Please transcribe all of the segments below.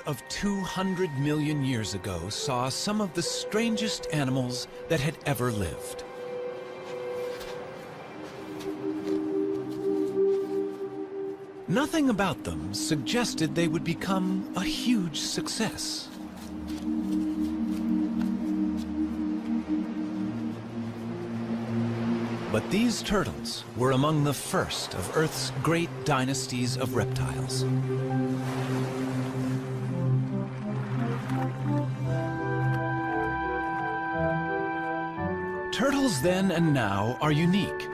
of 200 million years ago saw some of the strangest animals that had ever lived. Nothing about them suggested they would become a huge success. But these turtles were among the first of Earth's great dynasties of reptiles. Turtles then and now are unique.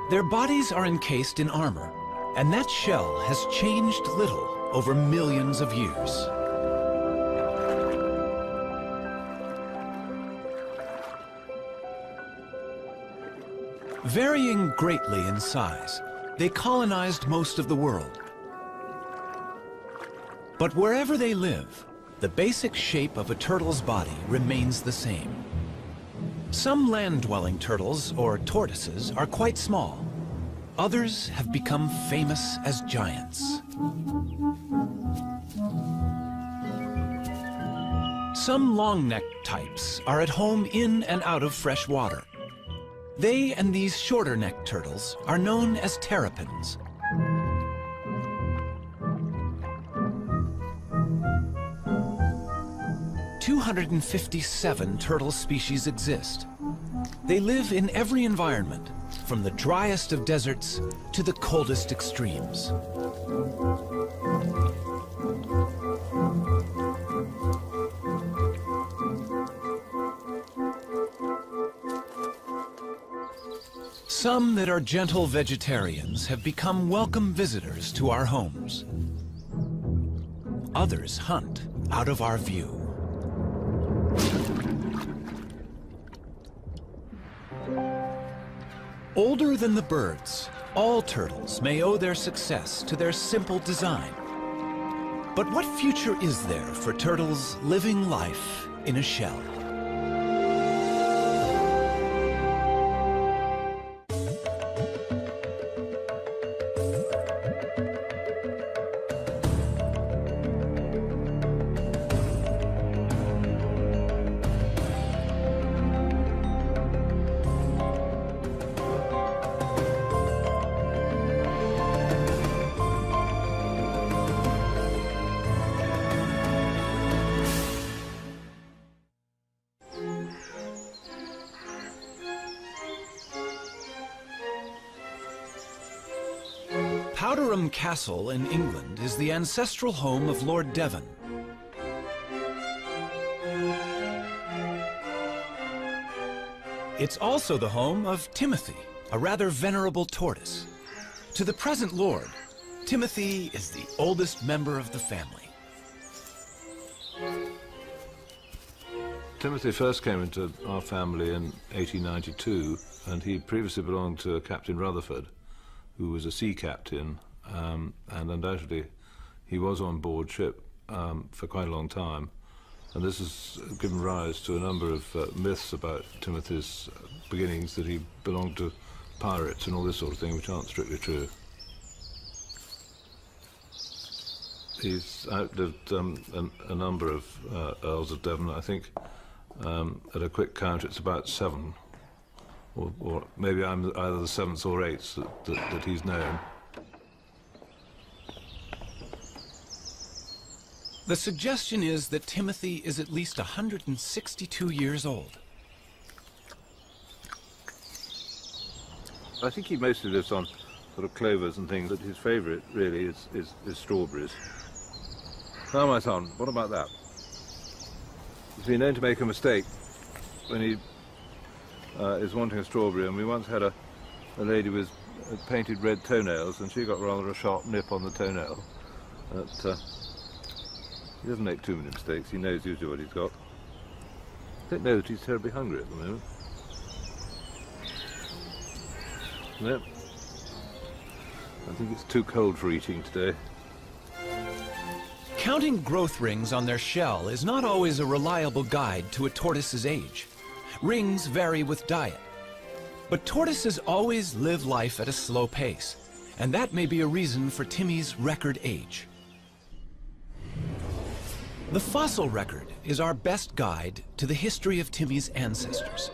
Their bodies are encased in armor, and that shell has changed little over millions of years. Varying greatly in size, they colonized most of the world. But wherever they live, the basic shape of a turtle's body remains the same. Some land-dwelling turtles, or tortoises, are quite small. Others have become famous as giants. Some long-necked types are at home in and out of fresh water. They and these shorter-necked turtles are known as terrapins. "257 turtle species exist. They live in every environment, from the driest of deserts to the coldest extremes. Some that are gentle vegetarians have become welcome visitors to our homes. Others hunt out of our view. Older than the birds, all turtles may owe their success to their simple design. But what future is there for turtles living life in a shell? Powderham Castle in England is the ancestral home of Lord Devon. It's also the home of Timothy, a rather venerable tortoise. To the present lord, Timothy is the oldest member of the family. Timothy first came into our family in 1892, and he previously belonged to Captain Rutherford, who was a sea captain, and undoubtedly he was on board ship for quite a long time. And this has given rise to a number of myths about Timothy's beginnings, that he belonged to pirates and all this sort of thing, which aren't strictly true. He's outlived a number of Earls of Devon. I think at a quick count it's about 7. Or maybe I'm either the 7th or 8th that he's known. The suggestion is that Timothy is at least 162 years old. I think he mostly lives on sort of clovers and things, but his favourite really is strawberries. Now, my son, what about that? He's been known to make a mistake when he is wanting a strawberry, and we once had a lady with painted red toenails, and she got rather a sharp nip on the toenail. But he doesn't make too many mistakes. He knows usually what he's got. I don't know that he's terribly hungry at the moment. No. I think it's too cold for eating today. Counting growth rings on their shell is not always a reliable guide to a tortoise's age. Rings vary with diet. But tortoises always live life at a slow pace, and that may be a reason for Timmy's record age. The fossil record is our best guide to the history of Timmy's ancestors.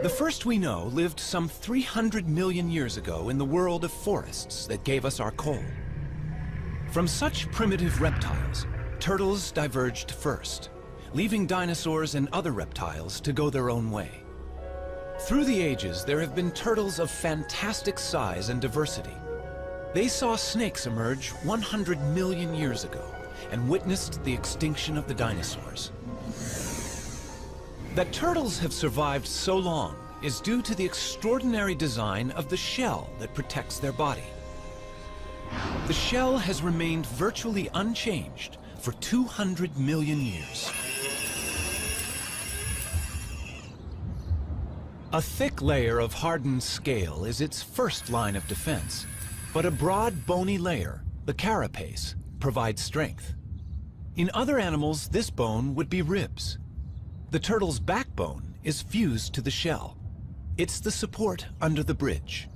The first we know lived some 300 million years ago in the world of forests that gave us our coal. From such primitive reptiles, turtles diverged first, leaving dinosaurs and other reptiles to go their own way. Through the ages, there have been turtles of fantastic size and diversity. They saw snakes emerge 100 million years ago and witnessed the extinction of the dinosaurs. That turtles have survived so long is due to the extraordinary design of the shell that protects their body. The shell has remained virtually unchanged for 200 million years. A thick layer of hardened scale is its first line of defense, but a broad, bony layer, the carapace, provides strength. In other animals, this bone would be ribs. The turtle's backbone is fused to the shell. It's the support under the bridge.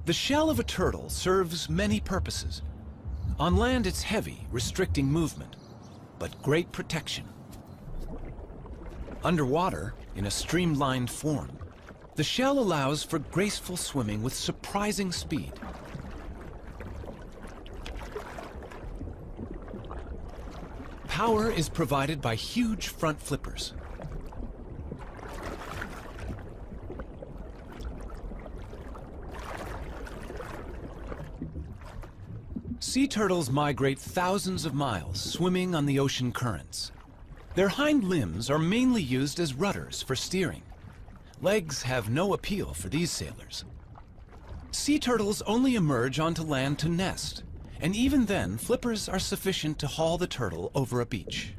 The shell of a turtle serves many purposes. On land, it's heavy, restricting movement, but great protection. Underwater, in a streamlined form, the shell allows for graceful swimming with surprising speed. Power is provided by huge front flippers. Sea turtles migrate thousands of miles, swimming on the ocean currents. Their hind limbs are mainly used as rudders for steering. Legs have no appeal for these sailors. Sea turtles only emerge onto land to nest, and even then, flippers are sufficient to haul the turtle over a beach.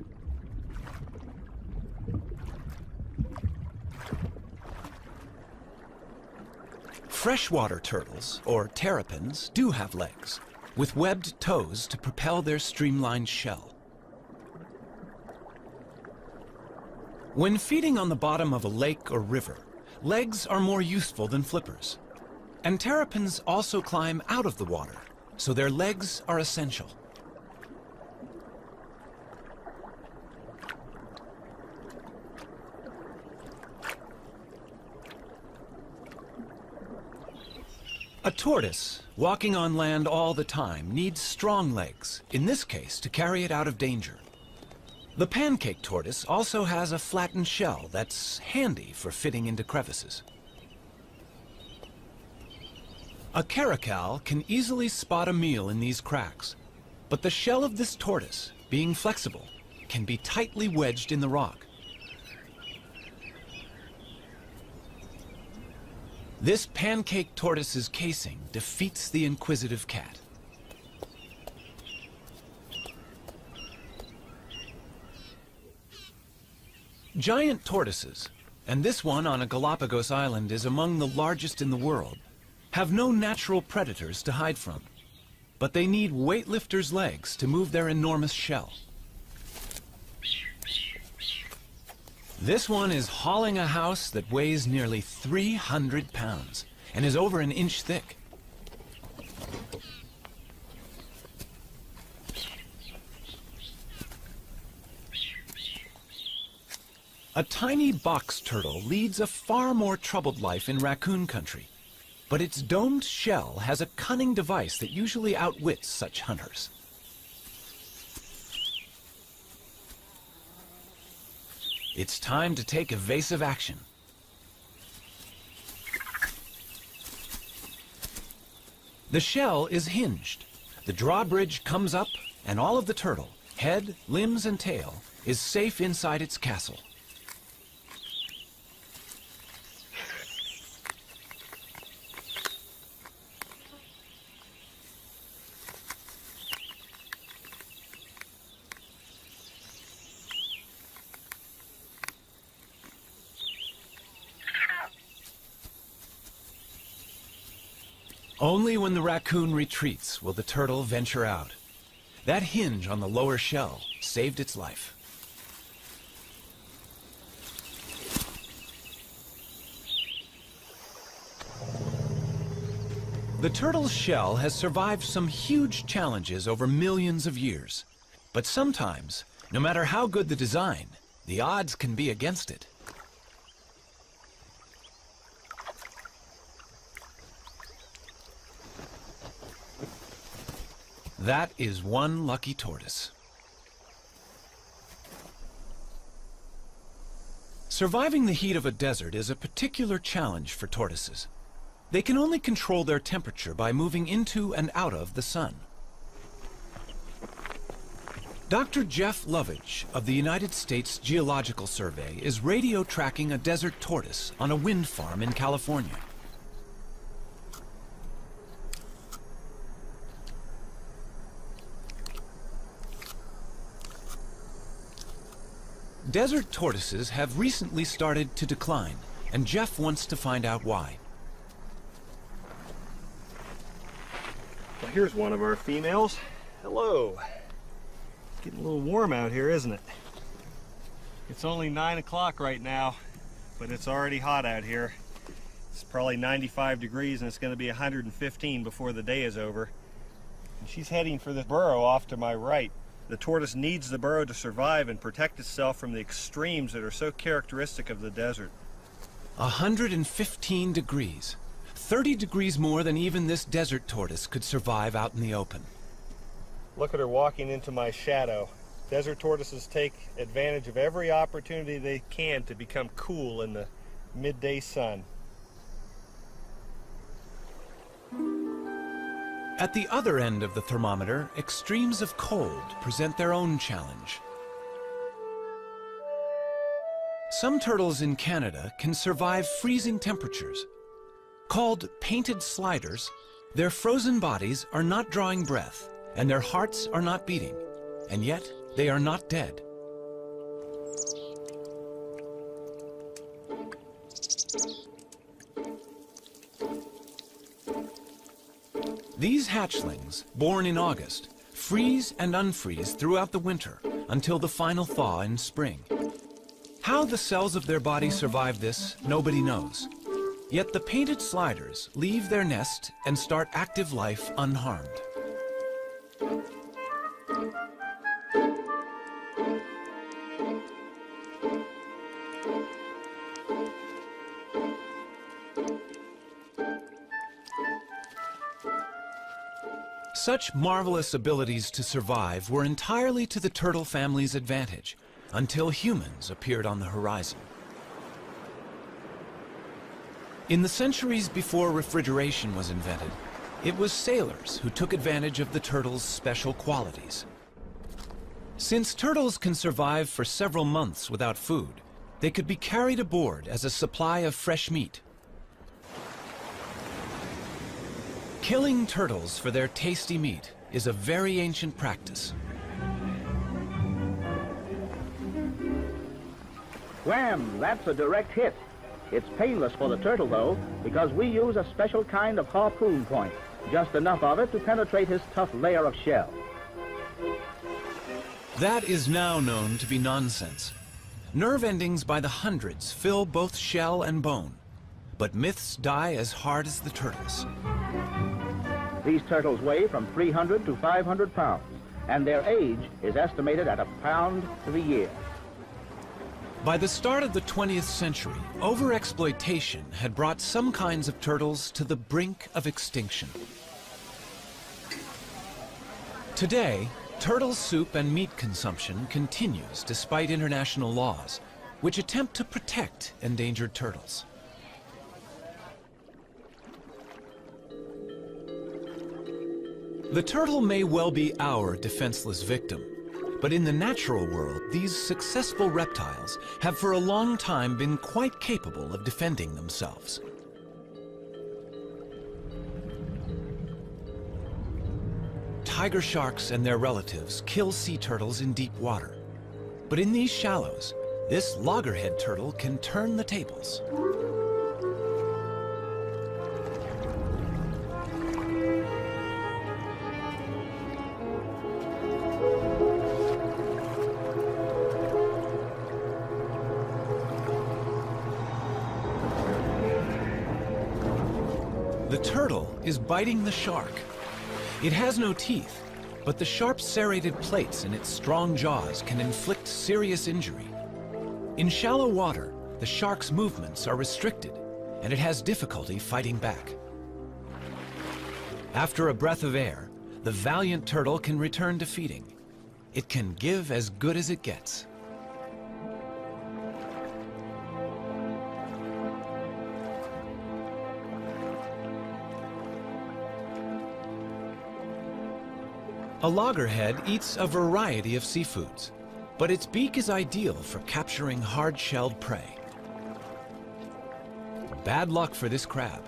Freshwater turtles, or terrapins, do have legs, with webbed toes to propel their streamlined shell. When feeding on the bottom of a lake or river, legs are more useful than flippers. And terrapins also climb out of the water, so their legs are essential. A tortoise, walking on land all the time, needs strong legs, in this case to carry it out of danger. The pancake tortoise also has a flattened shell that's handy for fitting into crevices. A caracal can easily spot a meal in these cracks, but the shell of this tortoise, being flexible, can be tightly wedged in the rock. This pancake tortoise's casing defeats the inquisitive cat. Giant tortoises, and this one on a Galapagos island is among the largest in the world, have no natural predators to hide from, but they need weightlifters' legs to move their enormous shell. This one is hauling a house that weighs nearly 300 pounds and is over an inch thick. A tiny box turtle leads a far more troubled life in raccoon country, but its domed shell has a cunning device that usually outwits such hunters. It's time to take evasive action. The shell is hinged. The drawbridge comes up, and all of the turtle, head, limbs, and tail, is safe inside its castle. Only when the raccoon retreats will the turtle venture out. That hinge on the lower shell saved its life. The turtle's shell has survived some huge challenges over millions of years. But sometimes, no matter how good the design, the odds can be against it. That is one lucky tortoise. Surviving the heat of a desert is a particular challenge for tortoises. They can only control their temperature by moving into and out of the sun. Dr. Jeff Lovage of the United States Geological Survey is radio tracking a desert tortoise on a wind farm in California. Desert tortoises have recently started to decline, and Jeff wants to find out why. Well, here's one of our females. Hello. Getting a little warm out here, isn't it? It's only 9 o'clock right now, but it's already hot out here. It's probably 95 degrees and it's going to be 115 before the day is over. And she's heading for the burrow off to my right. The tortoise needs the burrow to survive and protect itself from the extremes that are so characteristic of the desert. 115 degrees. 30 degrees more than even this desert tortoise could survive out in the open. Look at her walking into my shadow. Desert tortoises take advantage of every opportunity they can to become cool in the midday sun. At the other end of the thermometer, extremes of cold present their own challenge. Some turtles in Canada can survive freezing temperatures. Called painted sliders, their frozen bodies are not drawing breath, and their hearts are not beating, and yet they are not dead. These hatchlings, born in August, freeze and unfreeze throughout the winter until the final thaw in spring. How the cells of their body survive this, nobody knows. Yet the painted sliders leave their nest and start active life unharmed. Such marvelous abilities to survive were entirely to the turtle family's advantage, until humans appeared on the horizon. In the centuries before refrigeration was invented, it was sailors who took advantage of the turtle's special qualities. Since turtles can survive for several months without food, they could be carried aboard as a supply of fresh meat. Killing turtles for their tasty meat is a very ancient practice. Wham! That's a direct hit. It's painless for the turtle, though, because we use a special kind of harpoon point, just enough of it to penetrate his tough layer of shell. That is now known to be nonsense. Nerve endings by the hundreds fill both shell and bone, but myths die as hard as the turtles. These turtles weigh from 300 to 500 pounds, and their age is estimated at 1 pound to the year. By the start of the 20th century, overexploitation had brought some kinds of turtles to the brink of extinction. Today, turtle soup and meat consumption continues despite international laws, which attempt to protect endangered turtles. The turtle may well be our defenseless victim, but in the natural world, these successful reptiles have for a long time been quite capable of defending themselves. Tiger sharks and their relatives kill sea turtles in deep water. But in these shallows, this loggerhead turtle can turn the tables. The turtle is biting the shark. It has no teeth, but the sharp serrated plates in its strong jaws can inflict serious injury. In shallow water, the shark's movements are restricted, and it has difficulty fighting back. After a breath of air, the valiant turtle can return to feeding. It can give as good as it gets. A loggerhead eats a variety of seafoods, but its beak is ideal for capturing hard-shelled prey. Bad luck for this crab.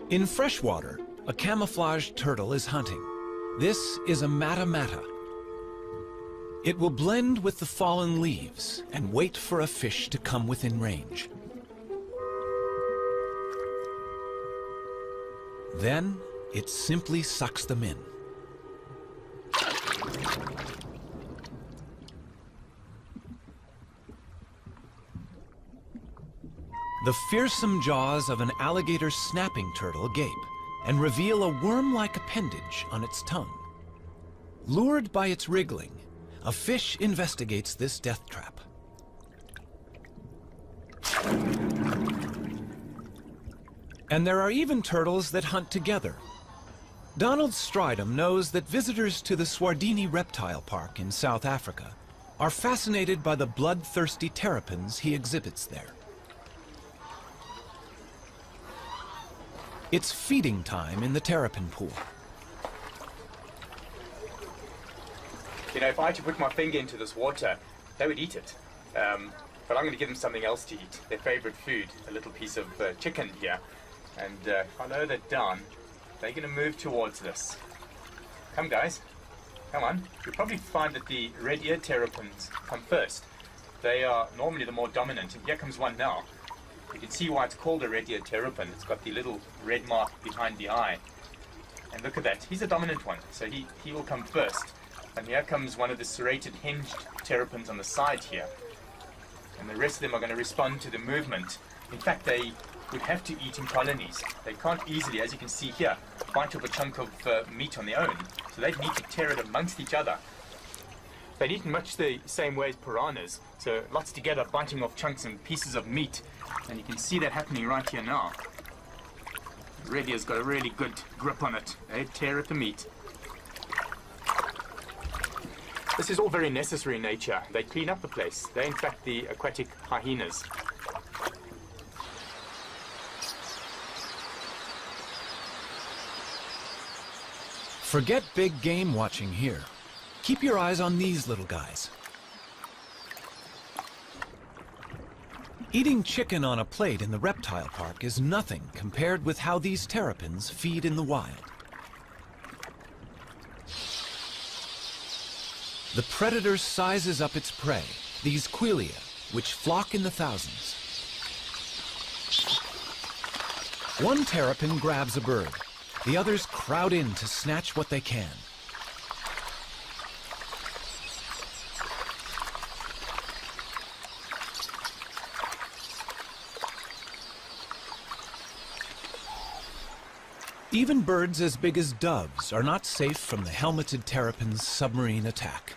In freshwater, a camouflaged turtle is hunting. This is a mata. It will blend with the fallen leaves and wait for a fish to come within range. Then, it simply sucks them in. The fearsome jaws of an alligator snapping turtle gape and reveal a worm-like appendage on its tongue. Lured by its wriggling, a fish investigates this death trap. And there are even turtles that hunt together. Donald Stridham knows that visitors to the Swardini Reptile Park in South Africa are fascinated by the bloodthirsty terrapins he exhibits there. It's feeding time in the terrapin pool. You know, if I had to put my finger into this water, they would eat it. But I'm going to give them something else to eat, their favorite food, a little piece of chicken here. And if I lower that down, they're going to move towards this. Come, guys. Come on. You'll probably find that the red-eared terrapins come first. They are normally the more dominant, and here comes one now. You can see why it's called a red-eared terrapin. It's got the little red mark behind the eye. And look at that. He's a dominant one, so he will come first. And here comes one of the serrated hinged terrapins on the side here. And the rest of them are going to respond to the movement. In fact, they would have to eat in colonies. They can't easily, as you can see here, bite off a chunk of meat on their own. So they need to tear it amongst each other. They'd eat in much the same way as piranhas. So lots together, biting off chunks and pieces of meat. And you can see that happening right here now. Red ear's got a really good grip on it. They tear at the meat. This is all very necessary in nature. They clean up the place. They're in fact the aquatic hyenas. Forget big game watching here. Keep your eyes on these little guys. Eating chicken on a plate in the reptile park is nothing compared with how these terrapins feed in the wild. The predator sizes up its prey, these quelea, which flock in the thousands. One terrapin grabs a bird. The others crowd in to snatch what they can. Even birds as big as doves are not safe from the helmeted terrapin's submarine attack.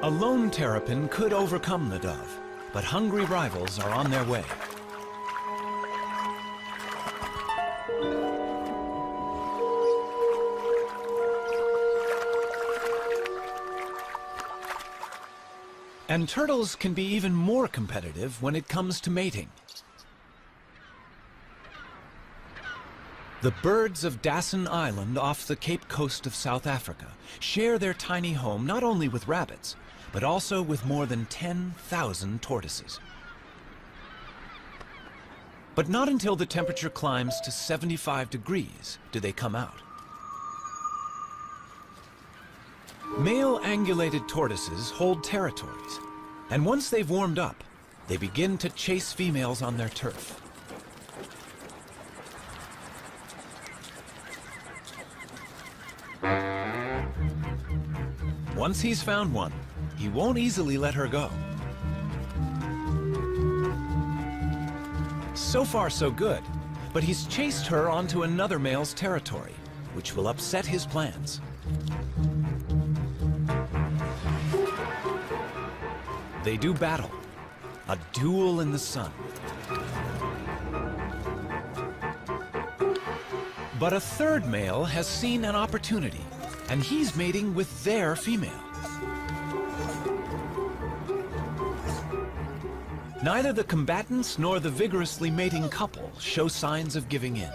A lone terrapin could overcome the dove, but hungry rivals are on their way. And turtles can be even more competitive when it comes to mating. The birds of Dassin Island off the Cape Coast of South Africa share their tiny home not only with rabbits, but also with more than 10,000 tortoises. But not until the temperature climbs to 75 degrees do they come out. Male angulated tortoises hold territories, and once they've warmed up, they begin to chase females on their turf. Once he's found one, he won't easily let her go. So far, so good, but he's chased her onto another male's territory, which will upset his plans. They do battle, a duel in the sun. But a third male has seen an opportunity, and he's mating with their female. Neither the combatants nor the vigorously mating couple show signs of giving in.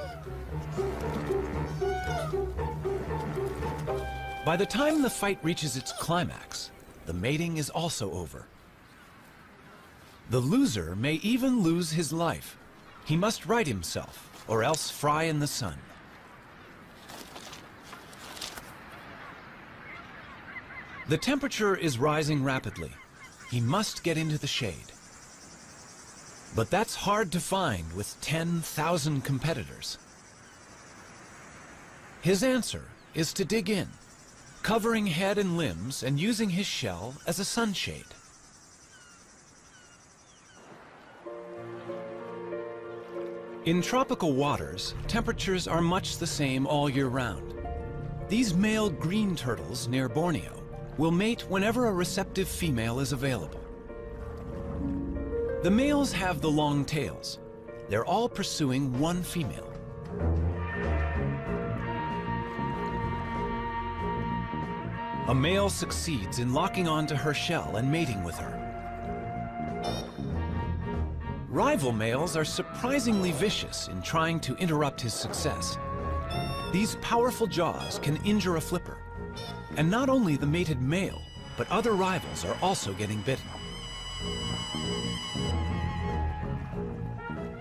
By the time the fight reaches its climax, the mating is also over. The loser may even lose his life. He must right himself, or else fry in the sun. The temperature is rising rapidly. He must get into the shade. But that's hard to find with 10,000 competitors. His answer is to dig in, covering head and limbs and using his shell as a sunshade. In tropical waters, temperatures are much the same all year round. These male green turtles near Borneo will mate whenever a receptive female is available. The males have the long tails. They're all pursuing one female. A male succeeds in locking onto her shell and mating with her. Rival males are surprisingly vicious in trying to interrupt his success. These powerful jaws can injure a flipper. And not only the mated male, but other rivals are also getting bitten.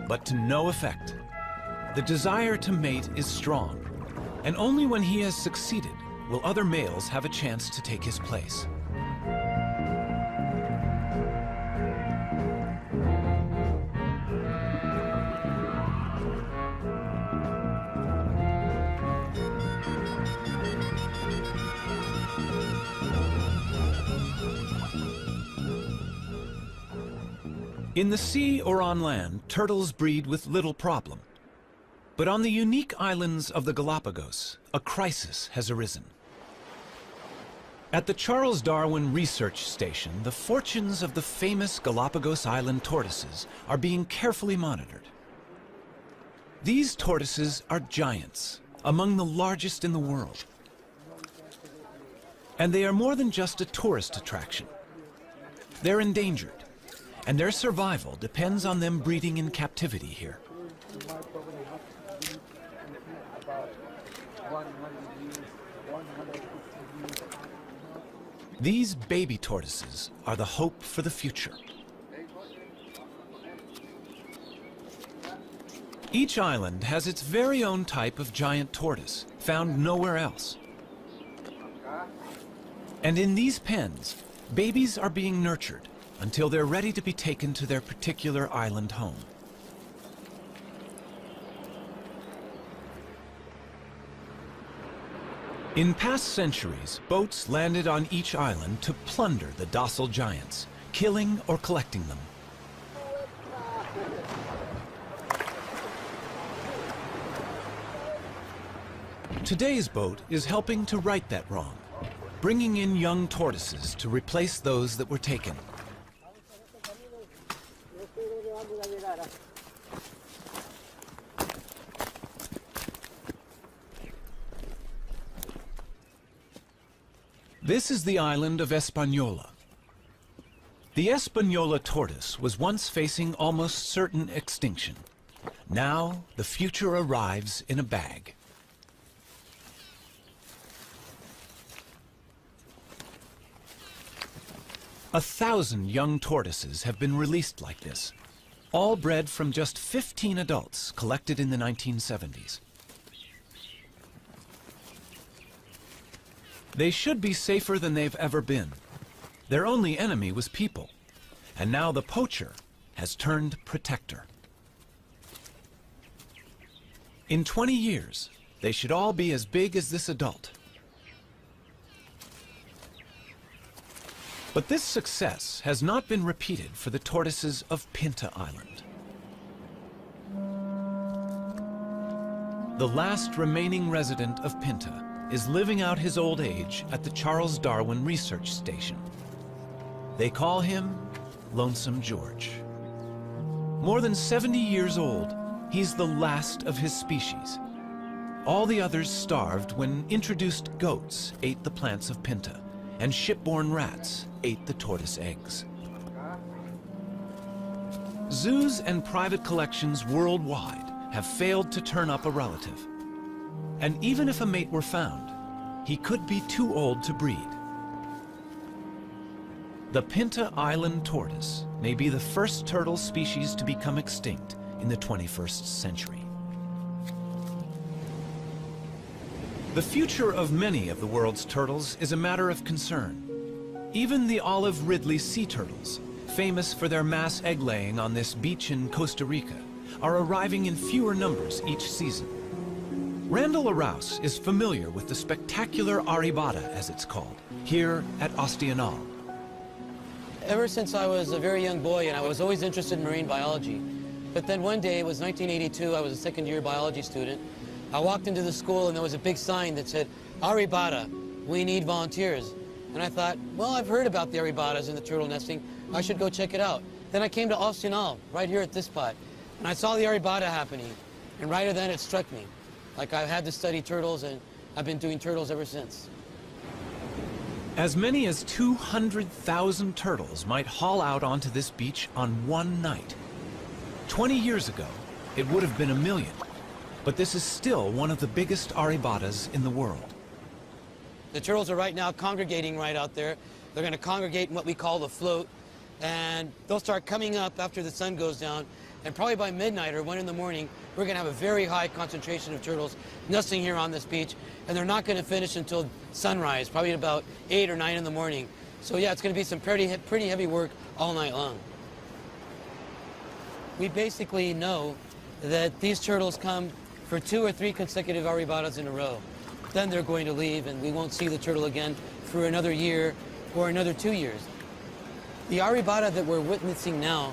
But to no effect. The desire to mate is strong, and only when he has succeeded will other males have a chance to take his place. In the sea or on land, turtles breed with little problem. But on the unique islands of the Galapagos, a crisis has arisen. At the Charles Darwin Research Station, the fortunes of the famous Galapagos Island tortoises are being carefully monitored. These tortoises are giants, among the largest in the world. And they are more than just a tourist attraction. They're endangered, and their survival depends on them breeding in captivity here. These baby tortoises are the hope for the future. Each island has its very own type of giant tortoise, found nowhere else. And in these pens, babies are being nurtured until they're ready to be taken to their particular island home. In past centuries, boats landed on each island to plunder the docile giants, killing or collecting them. Today's boat is helping to right that wrong, bringing in young tortoises to replace those that were taken. This is the island of Hispaniola. The Hispaniola tortoise was once facing almost certain extinction. Now, the future arrives in a bag. A 1,000 young tortoises have been released like this, all bred from just 15 adults collected in the 1970s. They should be safer than they've ever been. Their only enemy was people, and now the poacher has turned protector. In 20 years, they should all be as big as this adult. But this success has not been repeated for the tortoises of Pinta Island. The last remaining resident of Pinta is living out his old age at the Charles Darwin Research Station. They call him Lonesome George. More than 70 years old, he's the last of his species. All the others starved when introduced goats ate the plants of Pinta, and shipborne rats ate the tortoise eggs. Zoos and private collections worldwide have failed to turn up a relative. And even if a mate were found, he could be too old to breed. The Pinta Island tortoise may be the first turtle species to become extinct in the 21st century. The future of many of the world's turtles is a matter of concern. Even the olive Ridley sea turtles, famous for their mass egg-laying on this beach in Costa Rica, are arriving in fewer numbers each season. Randall Arouse is familiar with the spectacular aribata, as it's called, here at Osteonal. Ever since I was a very young boy, and I was always interested in marine biology. But then one day, it was 1982, I was a second-year biology student. I walked into the school and there was a big sign that said, Aribata, we need volunteers. And I thought, well, I've heard about the Aribatas and the turtle nesting. I should go check it out. Then I came to Osteonal, right here at this spot, and I saw the Aribata happening. And right then it struck me. Like I had to study turtles, and I've been doing turtles ever since. As many as 200,000 turtles might haul out onto this beach on one night. 20 years ago, it would have been 1 million. But this is still one of the biggest aribatas in the world. The turtles are right now congregating right out there. They're going to congregate in what we call the float, and they'll start coming up after the sun goes down, and probably by midnight or 1 in the morning, we're going to have a very high concentration of turtles nesting here on this beach, and they're not going to finish until sunrise, probably about 8 or 9 in the morning. So yeah, it's going to be some pretty heavy work all night long. We basically know that these turtles come for 2 or 3 consecutive aribatas in a row. Then they're going to leave, and we won't see the turtle again for another year or another 2 years. The aribata that we're witnessing now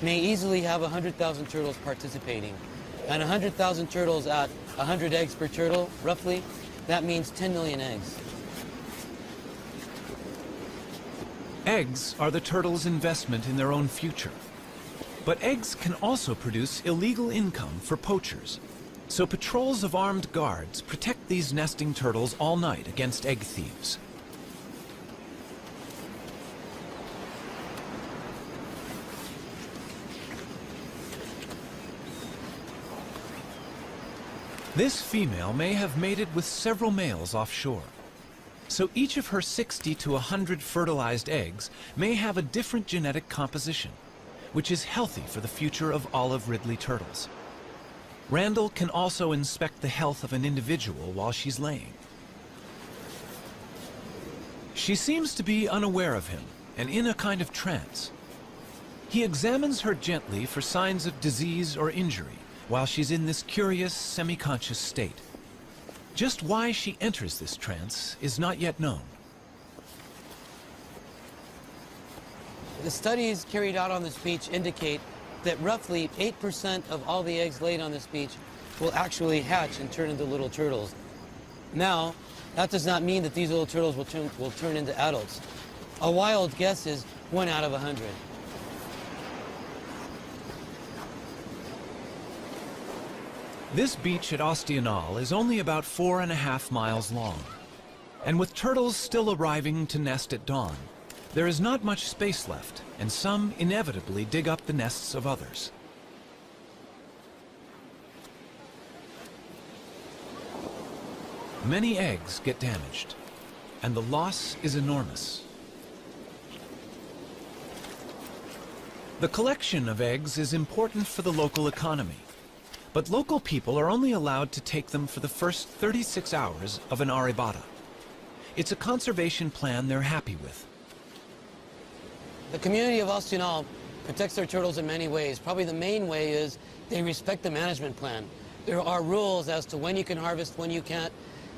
may easily have 100,000 turtles participating. And 100,000 turtles at 100 eggs per turtle, roughly, that means 10 million eggs. Eggs are the turtles' investment in their own future. But eggs can also produce illegal income for poachers. So patrols of armed guards protect these nesting turtles all night against egg thieves. This female may have mated with several males offshore. So each of her 60 to 100 fertilized eggs may have a different genetic composition, which is healthy for the future of olive Ridley turtles. Randall can also inspect the health of an individual while she's laying. She seems to be unaware of him and in a kind of trance. He examines her gently for signs of disease or injury while she's in this curious, semi-conscious state. Just why she enters this trance is not yet known. The studies carried out on this beach indicate that roughly 8% of all the eggs laid on this beach will actually hatch and turn into little turtles. Now, that does not mean that these little turtles will turn into adults. A wild guess is 1 out of 100. This beach at Osteonal is only about 4.5 miles long. And with turtles still arriving to nest at dawn, there is not much space left, and some inevitably dig up the nests of others. Many eggs get damaged, and the loss is enormous. The collection of eggs is important for the local economy, but local people are only allowed to take them for the first 36 hours of an aribata. It's a conservation plan they're happy with. The community of Alcinal protects their turtles in many ways. Probably the main way is they respect the management plan. There are rules as to when you can harvest, when you can't,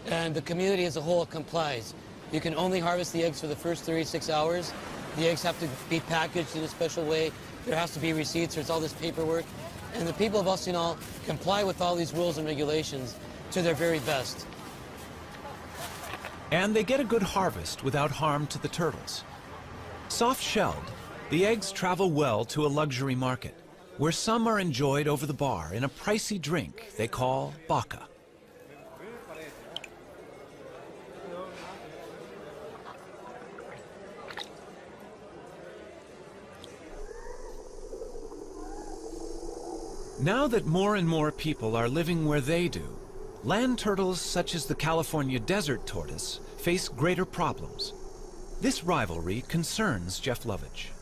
and the community as a whole complies. You can only harvest the eggs for the first 36 hours. The eggs have to be packaged in a special way. There has to be receipts, there's all this paperwork. And the people of Alcinal comply with all these rules and regulations to their very best. And they get a good harvest without harm to the turtles. Soft-shelled, the eggs travel well to a luxury market, where some are enjoyed over the bar in a pricey drink they call baka. Now that more and more people are living where they do, land turtles such as the California desert tortoise face greater problems. This rivalry concerns Jeff Lovage.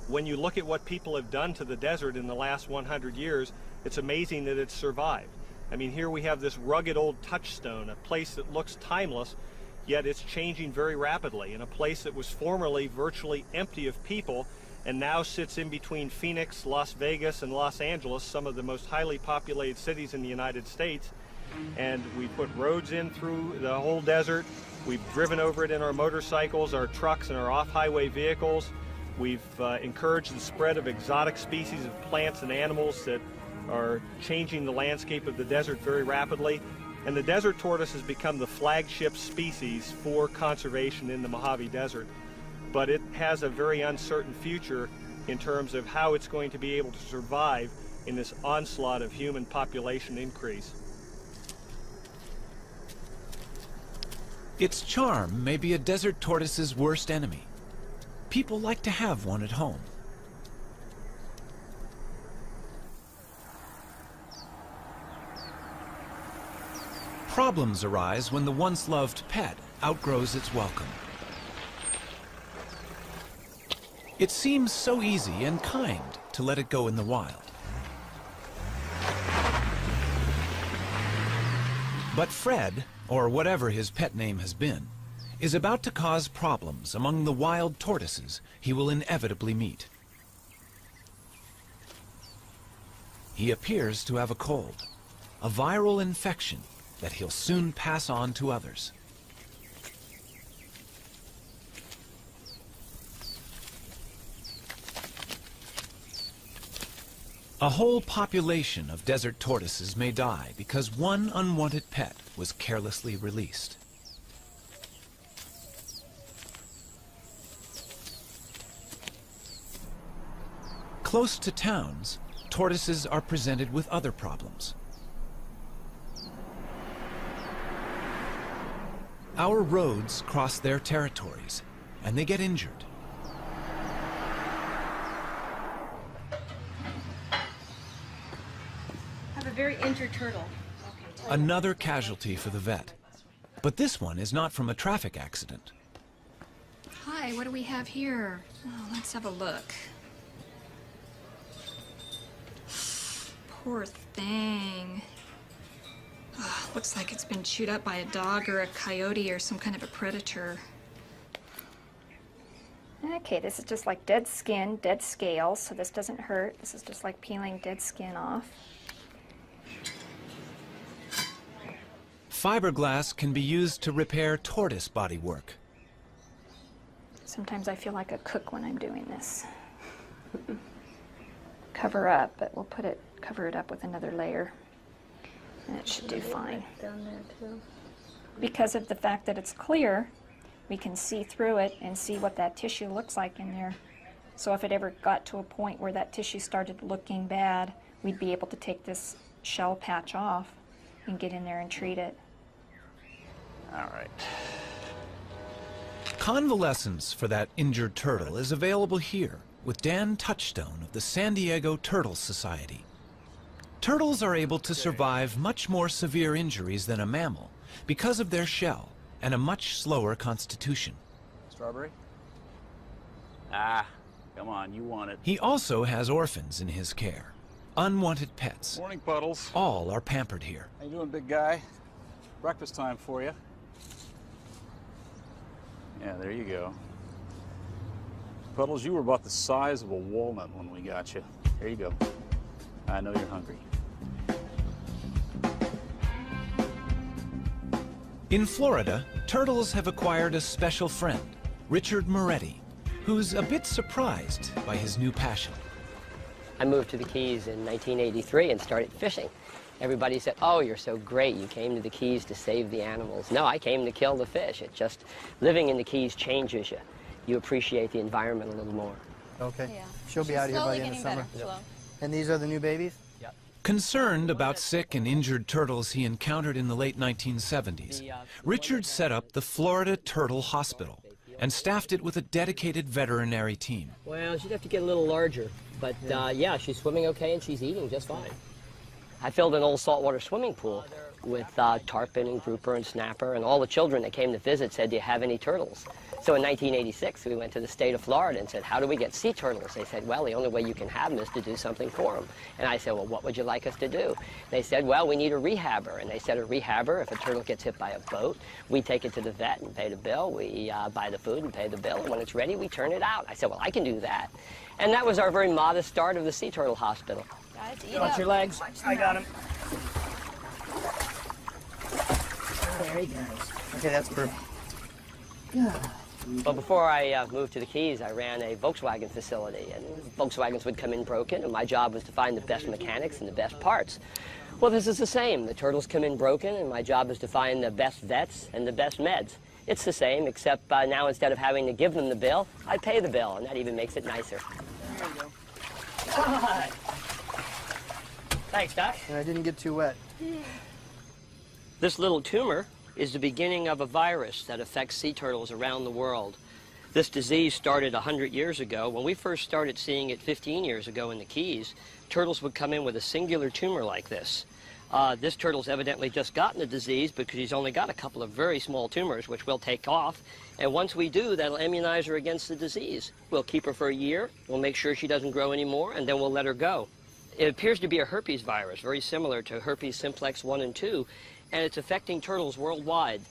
When you look at what people have done to the desert in the last 100 years, it's amazing that it's survived. I mean, here we have this rugged old touchstone, a place that looks timeless, yet it's changing very rapidly, in a place that was formerly virtually empty of people and now sits in between Phoenix, Las Vegas, and Los Angeles, some of the most highly populated cities in the United States. And we put roads in through the whole desert. We've driven over it in our motorcycles, our trucks, and our off-highway vehicles. We've encouraged the spread of exotic species of plants and animals that are changing the landscape of the desert very rapidly. And the desert tortoise has become the flagship species for conservation in the Mojave Desert. But it has a very uncertain future in terms of how it's going to be able to survive in this onslaught of human population increase. Its charm may be a desert tortoise's worst enemy. People like to have one at home. Problems arise when the once loved pet outgrows its welcome. It seems so easy and kind to let it go in the wild. But Fred, or whatever his pet name has been, is about to cause problems among the wild tortoises he will inevitably meet. He appears to have a cold, a viral infection that he'll soon pass on to others. A whole population of desert tortoises may die because one unwanted pet was carelessly released. Close to towns, tortoises are presented with other problems. Our roads cross their territories, and they get injured. Very injured turtle. Another casualty for the vet. But this one is not from a traffic accident. Hi, what do we have here? Oh, let's have a look. Poor thing. Oh, looks like it's been chewed up by a dog or a coyote or some kind of a predator. Okay, this is just like dead skin, dead scales, so this doesn't hurt. This is just like peeling dead skin off. Fiberglass can be used to repair tortoise bodywork. Sometimes I feel like a cook when I'm doing this. Cover up, but we'll cover it up with another layer, and it should do fine. Down there too. Because of the fact that it's clear, we can see through it and see what that tissue looks like in there. So if it ever got to a point where that tissue started looking bad, we'd be able to take this shell patch off and get in there and treat it. All right. Convalescence for that injured turtle is available here with Dan Touchstone of the San Diego Turtle Society. Turtles are able to survive much more severe injuries than a mammal because of their shell and a much slower constitution. Strawberry? Ah, come on, you want it. He also has orphans in his care, unwanted pets. Morning, Puddles. All are pampered here. How you doing, big guy? Breakfast time for you. Yeah, there you go. Puddles, you were about the size of a walnut when we got you. Here you go. I know you're hungry. In Florida, turtles have acquired a special friend, Richard Moretti, who's a bit surprised by his new passion. I moved to the Keys in 1983 and started fishing. Everybody said, oh, you're so great, you came to the Keys to save the animals. No, I came to kill the fish. It just, living in the Keys changes you. You appreciate the environment a little more. Okay. Yeah. She'll be out of here by the end of summer. And these are the new babies? Yep. Concerned about sick and injured turtles he encountered in the late 1970s, Richard set up the Florida Turtle Hospital and staffed it with a dedicated veterinary team. Well, she'd have to get a little larger, but yeah, she's swimming okay and she's eating just fine. I filled an old saltwater swimming pool with tarpon and grouper and snapper, and all the children that came to visit said, do you have any turtles? So in 1986, we went to the state of Florida and said, how do we get sea turtles? They said, well, the only way you can have them is to do something for them. And I said, well, what would you like us to do? They said, well, we need a rehabber. And they said, a rehabber, if a turtle gets hit by a boat, we take it to the vet and pay the bill. We buy the food and pay the bill. And when it's ready, we turn it out. I said, well, I can do that. And that was our very modest start of the Sea Turtle Hospital. Guys, eat Got up. your legs? I got him. There he goes. Okay, that's perfect. Well, before I moved to the Keys, I ran a Volkswagen facility, and Volkswagens would come in broken, and my job was to find the best mechanics and the best parts. Well, this is the same. The turtles come in broken, and my job is to find the best vets and the best meds. It's the same, except now instead of having to give them the bill, I pay the bill, and that even makes it nicer. There you go. Hi. Thanks, Doc. And I didn't get too wet. This little tumor is the beginning of a virus that affects sea turtles around the world. This disease started 100 years ago. When we first started seeing it 15 years ago in the Keys, turtles would come in with a singular tumor like this. This turtle's evidently just gotten the disease because he's only got a couple of very small tumors, which we'll take off. And once we do, that'll immunize her against the disease. We'll keep her for a year, we'll make sure she doesn't grow anymore, and then we'll let her go. It appears to be a herpes virus, very similar to herpes simplex 1 and 2, and it's affecting turtles worldwide.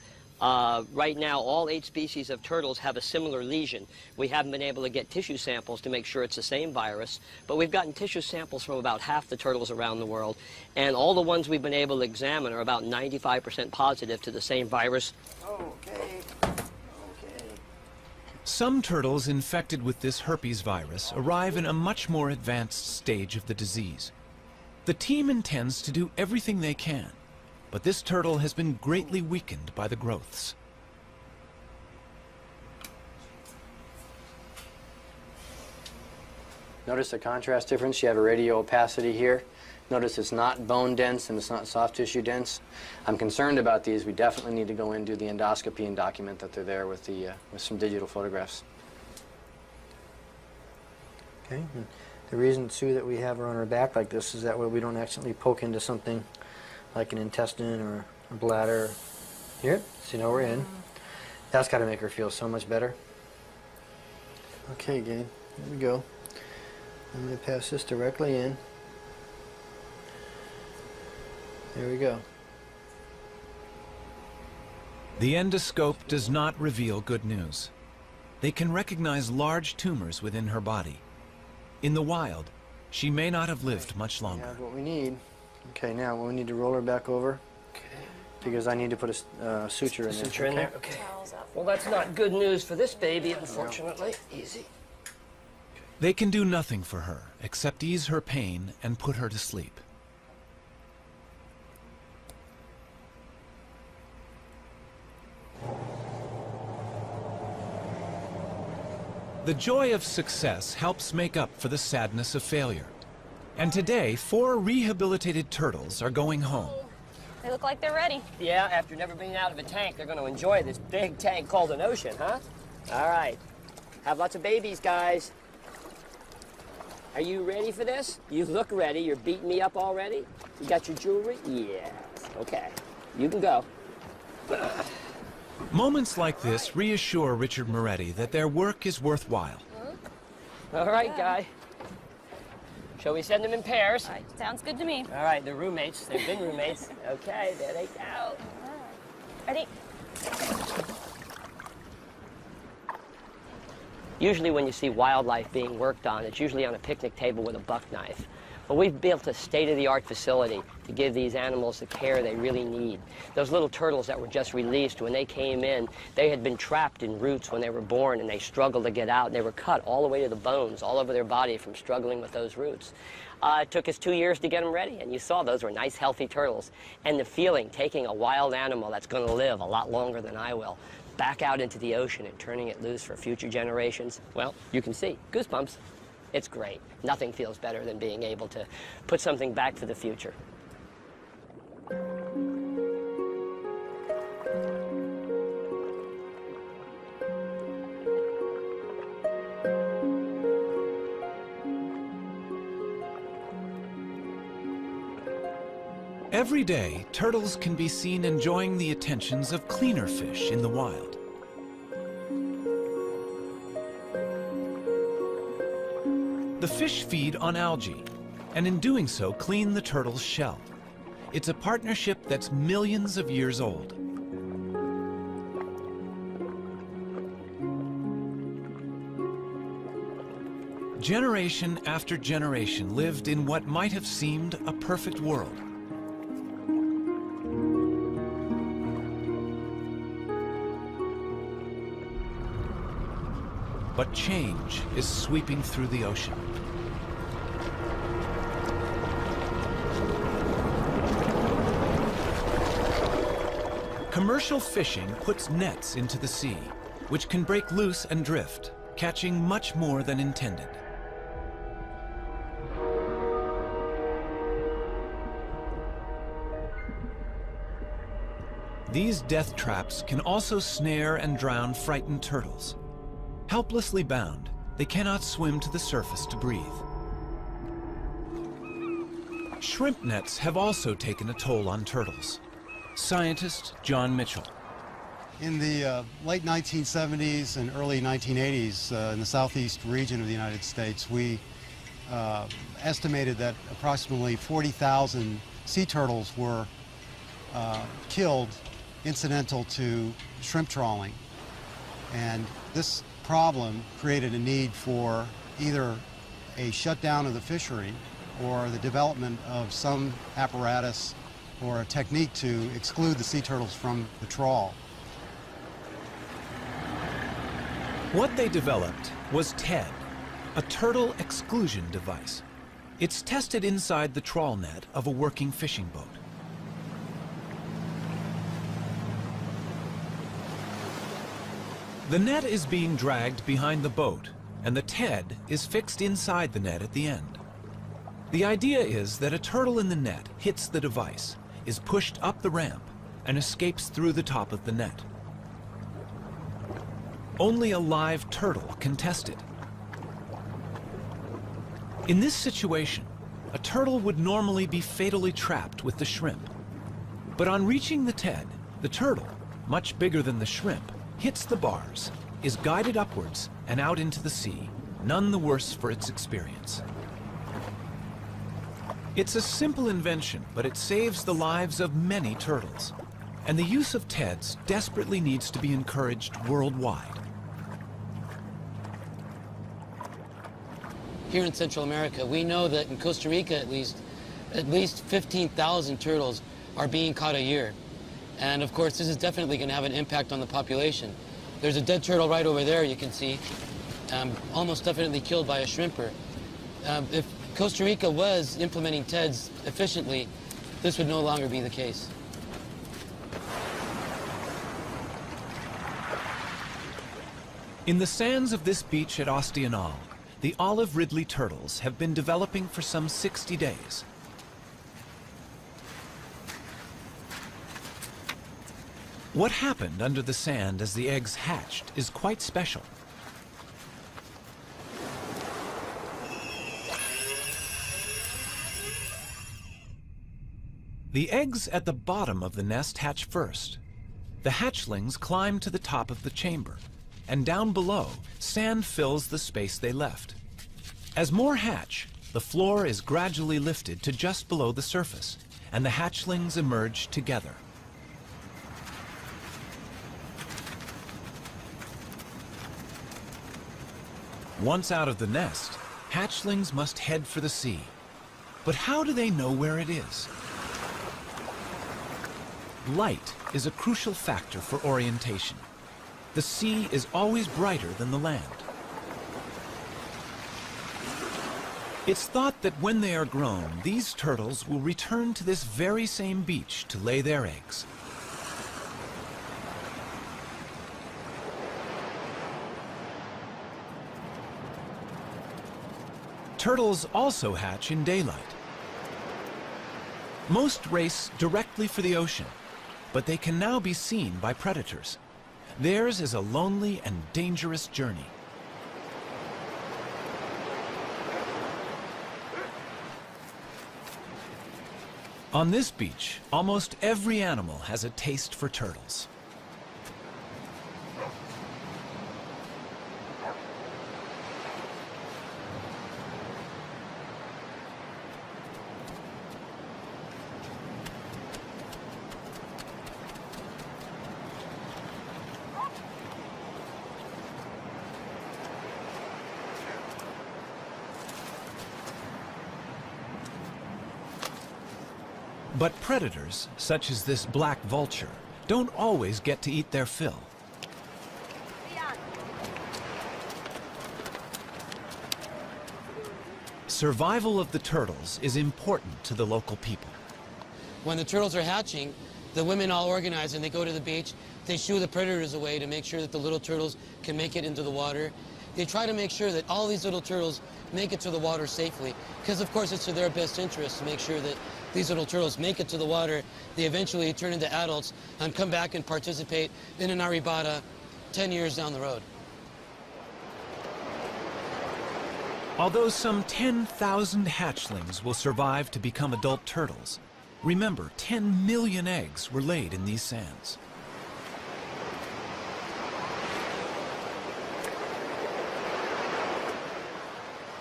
Right now, all 8 species of turtles have a similar lesion. We haven't been able to get tissue samples to make sure it's the same virus, but we've gotten tissue samples from about half the turtles around the world, and all the ones we've been able to examine are about 95% positive to the same virus. Okay. Some turtles infected with this herpes virus arrive in a much more advanced stage of the disease. The team intends to do everything they can, but this turtle has been greatly weakened by the growths. Notice the contrast difference. You have a radio opacity here. Notice it's not bone dense and it's not soft tissue dense. I'm concerned about these. We definitely need to go in and do the endoscopy and document that they're there with some digital photographs. Okay. And the reason, Sue, that we have her on her back like this is that way we don't accidentally poke into something like an intestine or a bladder. Here, so now we're in. That's got to make her feel so much better. Okay, gang, here we go. I'm going to pass this directly in. There we go. The endoscope does not reveal good news. They can recognize large tumors within her body. In the wild, she may not have lived much longer. We have what we need. Okay, now we need to roll her back over. Okay. Because I need to put a suture in there. Suture in there? Okay. Well, that's not good news for this baby, unfortunately. Easy. They can do nothing for her except ease her pain and put her to sleep. The joy of success helps make up for the sadness of failure. And today, 4 rehabilitated turtles are going home. They look like they're ready. Yeah, after never being out of a tank, they're going to enjoy this big tank called an ocean, huh? All right. Have lots of babies, guys. Are you ready for this? You look ready. You're beating me up already? You got your jewelry? Yes. Okay. You can go. Moments like this reassure Richard Moretti that their work is worthwhile. All right, Guy. Shall we send them in pairs? All right, sounds good to me. All right, they're roommates. They've been roommates. Okay, there they go. Ready? Usually when you see wildlife being worked on, it's usually on a picnic table with a buck knife. But we've built a state-of-the-art facility to give these animals the care they really need. Those little turtles that were just released, when they came in, they had been trapped in roots when they were born, and they struggled to get out. And they were cut all the way to the bones, all over their body from struggling with those roots. It took us 2 years to get them ready, and you saw those were nice, healthy turtles. And the feeling, taking a wild animal that's going to live a lot longer than I will, back out into the ocean and turning it loose for future generations, well, you can see, goosebumps. It's great. Nothing feels better than being able to put something back for the future. Every day, turtles can be seen enjoying the attentions of cleaner fish in the wild. The fish feed on algae, and in doing so, clean the turtle's shell. It's a partnership that's millions of years old. Generation after generation lived in what might have seemed a perfect world. But change is sweeping through the ocean. Commercial fishing puts nets into the sea, which can break loose and drift, catching much more than intended. These death traps can also snare and drown frightened turtles. Helplessly bound, they cannot swim to the surface to breathe. Shrimp nets have also taken a toll on turtles. Scientist John Mitchell. In the late 1970s and early 1980s in the southeast region of the United States, we estimated that approximately 40,000 sea turtles were killed incidental to shrimp trawling. And this problem created a need for either a shutdown of the fishery or the development of some apparatus or a technique to exclude the sea turtles from the trawl. What they developed was TED, a turtle exclusion device. It's tested inside the trawl net of a working fishing boat. The net is being dragged behind the boat, and the TED is fixed inside the net at the end. The idea is that a turtle in the net hits the device, is pushed up the ramp, and escapes through the top of the net. Only a live turtle can test it. In this situation, a turtle would normally be fatally trapped with the shrimp. But on reaching the TED, the turtle, much bigger than the shrimp, hits the bars, is guided upwards and out into the sea, none the worse for its experience. It's a simple invention, but it saves the lives of many turtles. And the use of TEDs desperately needs to be encouraged worldwide. Here in Central America, we know that in Costa Rica at least 15,000 turtles are being caught a year. And of course, this is definitely going to have an impact on the population. There's a dead turtle right over there, you can see, almost definitely killed by a shrimper. If Costa Rica was implementing TEDs efficiently, this would no longer be the case. In the sands of this beach at Ostional, the olive Ridley turtles have been developing for some 60 days. What happened under the sand as the eggs hatched is quite special. The eggs at the bottom of the nest hatch first. The hatchlings climb to the top of the chamber, and down below, sand fills the space they left. As more hatch, the floor is gradually lifted to just below the surface, and the hatchlings emerge together. Once out of the nest, hatchlings must head for the sea. But how do they know where it is? Light is a crucial factor for orientation. The sea is always brighter than the land. It's thought that when they are grown, these turtles will return to this very same beach to lay their eggs. Turtles also hatch in daylight. Most race directly for the ocean, but they can now be seen by predators. Theirs is a lonely and dangerous journey. On this beach, almost every animal has a taste for turtles. But predators, such as this black vulture, don't always get to eat their fill. Survival of the turtles is important to the local people. When the turtles are hatching, the women all organize and they go to the beach. They shoo the predators away to make sure that the little turtles can make it into the water. They try to make sure that all these little turtles make it to the water safely, because of course it's to their best interest to make sure that these little turtles make it to the water. They eventually turn into adults and come back and participate in an arribada 10 years down the road. Although some 10,000 hatchlings will survive to become adult turtles, remember 10 million eggs were laid in these sands.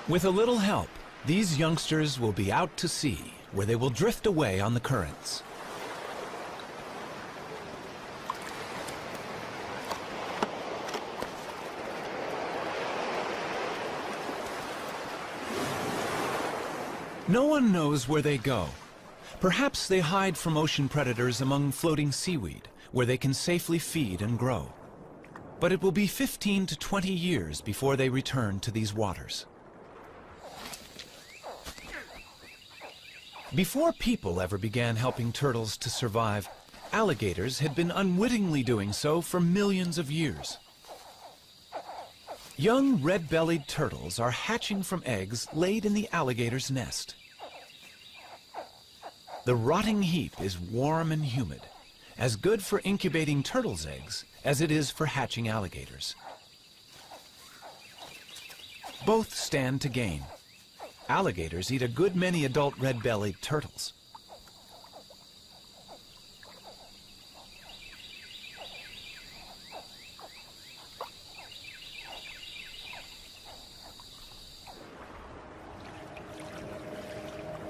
With a little help, these youngsters will be out to sea, where they will drift away on the currents. No one knows where they go. Perhaps they hide from ocean predators among floating seaweed, where they can safely feed and grow. But it will be 15 to 20 years before they return to these waters. Before people ever began helping turtles to survive, alligators had been unwittingly doing so for millions of years. Young red-bellied turtles are hatching from eggs laid in the alligator's nest. The rotting heap is warm and humid, as good for incubating turtles' eggs as it is for hatching alligators. Both stand to gain. Alligators eat a good many adult red-bellied turtles.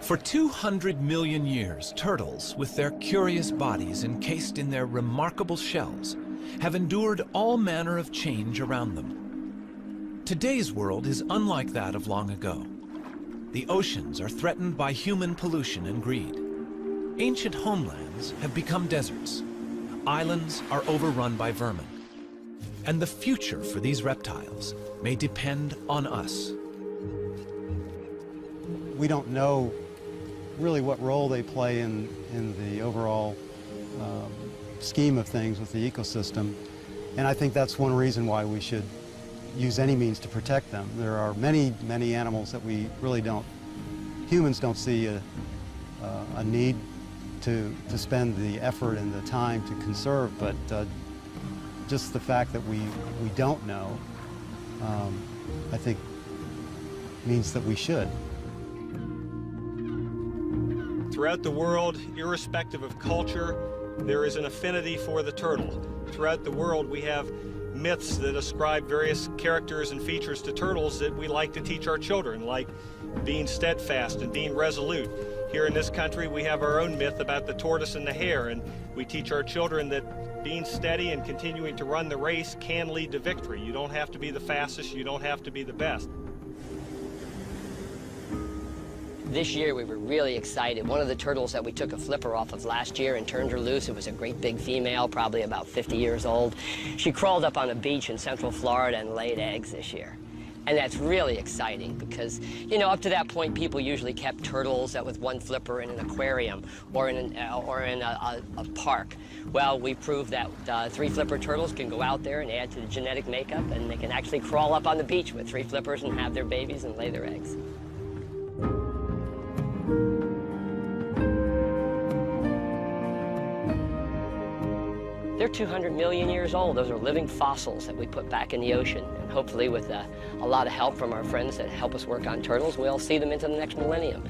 For 200 million years, turtles, with their curious bodies encased in their remarkable shells, have endured all manner of change around them. Today's world is unlike that of long ago. The oceans are threatened by human pollution and greed. Ancient homelands have become deserts. Islands are overrun by vermin. And the future for these reptiles may depend on us. We don't know really what role they play in the overall scheme of things with the ecosystem. And I think that's one reason why we should use any means to protect them. There are many, many animals that we really humans don't see a need to spend the effort and the time to conserve, but just the fact that we don't know, I think means that we should. Throughout the world, irrespective of culture, there is an affinity for the turtle. Throughout the world, we have myths that ascribe various characters and features to turtles that we like to teach our children, like being steadfast and being resolute. Here in this country, we have our own myth about the tortoise and the hare, and we teach our children that being steady and continuing to run the race can lead to victory. You don't have to be the fastest, you don't have to be the best. This year we were really excited. One of the turtles that we took a flipper off of last year and turned her loose, it was a great big female, probably about 50 years old. She crawled up on a beach in Central Florida and laid eggs this year. And that's really exciting because, you know, up to that point, people usually kept turtles with one flipper in an aquarium or in a park. Well, we proved that 3 flipper turtles can go out there and add to the genetic makeup, and they can actually crawl up on the beach with 3 flippers and have their babies and lay their eggs. They're 200 million years old. Those are living fossils that we put back in the ocean. And hopefully with a lot of help from our friends that help us work on turtles, we'll see them into the next millennium.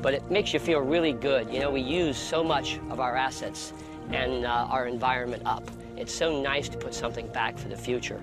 But it makes you feel really good. You know, we use so much of our assets and our environment up. It's so nice to put something back for the future.